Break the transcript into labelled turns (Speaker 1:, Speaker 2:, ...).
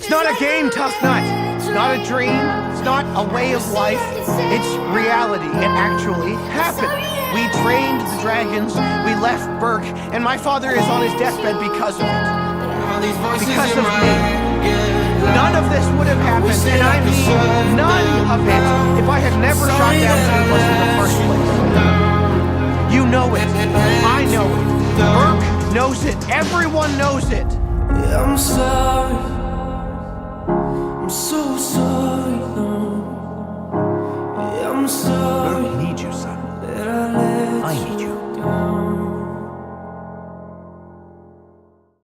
Speaker 1: It's not a game, Tough Nut. It's not a dream. It's not a way of life. It's reality. It actually happened. We trained the dragons. We left Berk, and my father is on his deathbed because of it. Because of me. None of this would have happened, and I mean none of it, if I had never shot down Toothless in the first place. You know it. I know it. Berk knows it. Everyone knows it.
Speaker 2: I'm sorry.